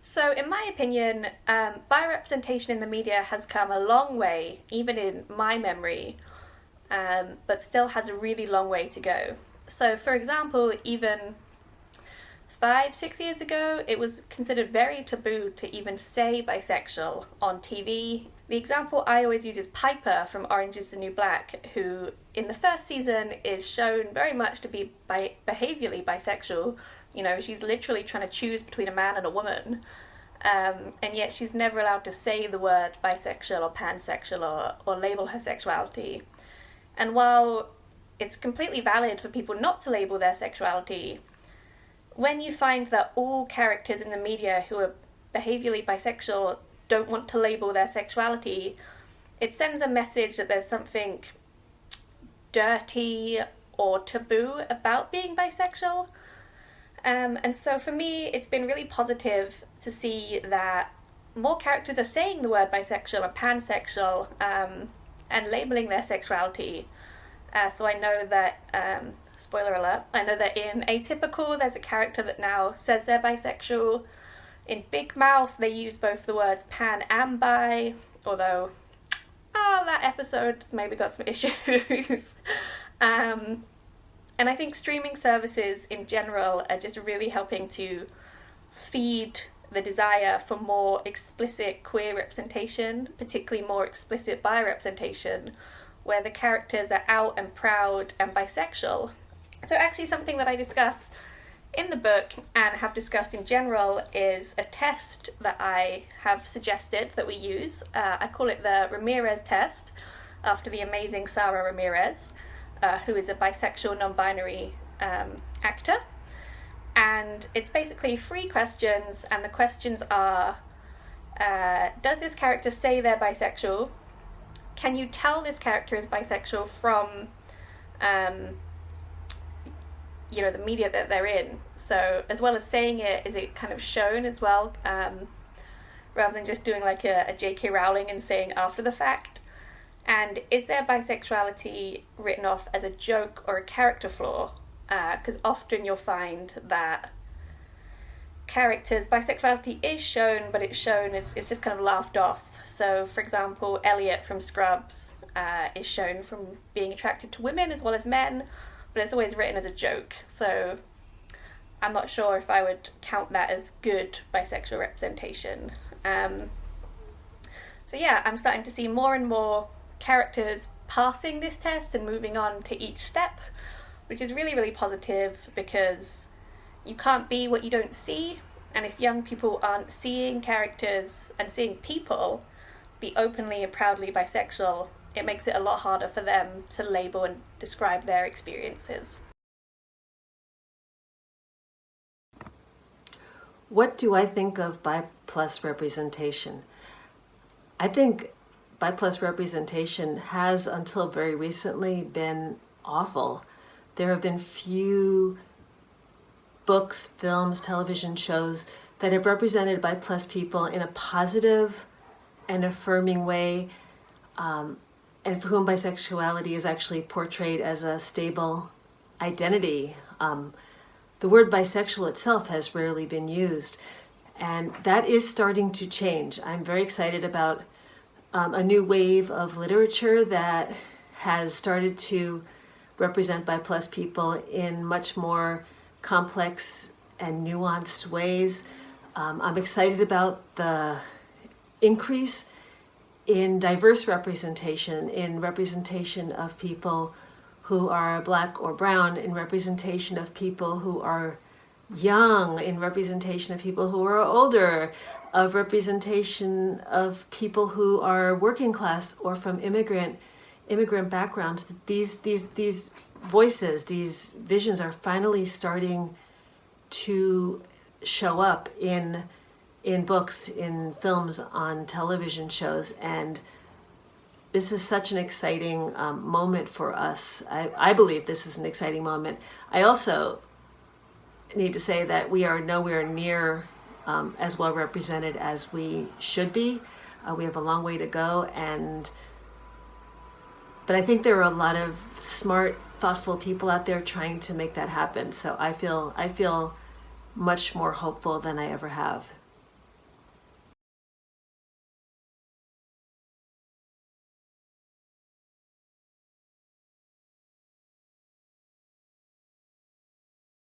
So, in my opinion, bi-representation in the media has come a long way, even in my memory, but still has a really long way to go. So, for example, even 5, 6 years ago, it was considered very taboo to even say bisexual on TV. The example I always use is Piper from Orange is the New Black, who in the first season is shown very much to be behaviorally bisexual. You know, she's literally trying to choose between a man and a woman. And yet she's never allowed to say the word bisexual or pansexual or label her sexuality. And while it's completely valid for people not to label their sexuality, when you find that all characters in the media who are behaviorally bisexual don't want to label their sexuality, it sends a message that there's something dirty or taboo about being bisexual. And so for me, it's been really positive to see that more characters are saying the word bisexual or pansexual and labeling their sexuality. So I know that, spoiler alert, I know that in Atypical there's a character that now says they're bisexual. In Big Mouth they use both the words pan and bi, although that episode's maybe got some issues. And I think streaming services in general are just really helping to feed the desire for more explicit queer representation, particularly more explicit bi representation, where the characters are out and proud and bisexual. So actually something that I discuss in the book and have discussed in general is a test that I have suggested that we use. I call it the Ramirez test, after the amazing Sara Ramirez, who is a bisexual non-binary actor. And it's basically 3 questions, and the questions are, does this character say they're bisexual? Can you tell this character is bisexual from the media that they're in? So as well as saying it, is it kind of shown as well, rather than just doing like a J.K. Rowling and saying after the fact? And is their bisexuality written off as a joke or a character flaw? Because often you'll find that characters' bisexuality is shown, but it's shown as it's just kind of laughed off. So, for example, Elliot from Scrubs is shown from being attracted to women as well as men, but it's always written as a joke. So I'm not sure if I would count that as good bisexual representation. So yeah, I'm starting to see more and more characters passing this test and moving on to each step, which is really, really positive, because you can't be what you don't see. And if young people aren't seeing characters and seeing people be openly and proudly bisexual, it makes it a lot harder for them to label and describe their experiences. What do I think of bi plus representation? I think bi plus representation has, until very recently, been awful. There have been few books, films, television shows that have represented bi plus people in a positive and affirming way, and for whom bisexuality is actually portrayed as a stable identity. The word bisexual itself has rarely been used, and that is starting to change. I'm very excited about a new wave of literature that has started to represent bi plus people in much more complex and nuanced ways. I'm excited about the increase in diverse representation, in representation of people who are Black or brown, in representation of people who are young, in representation of people who are older, of representation of people who are working class or from immigrant backgrounds. These voices, these visions are finally starting to show up in books, in films, on television shows, and this is such an exciting moment for us. I believe this is an exciting moment. I also need to say that we are nowhere near as well represented as we should be. We have a long way to go, but I think there are a lot of smart, thoughtful people out there trying to make that happen. So I feel much more hopeful than I ever have.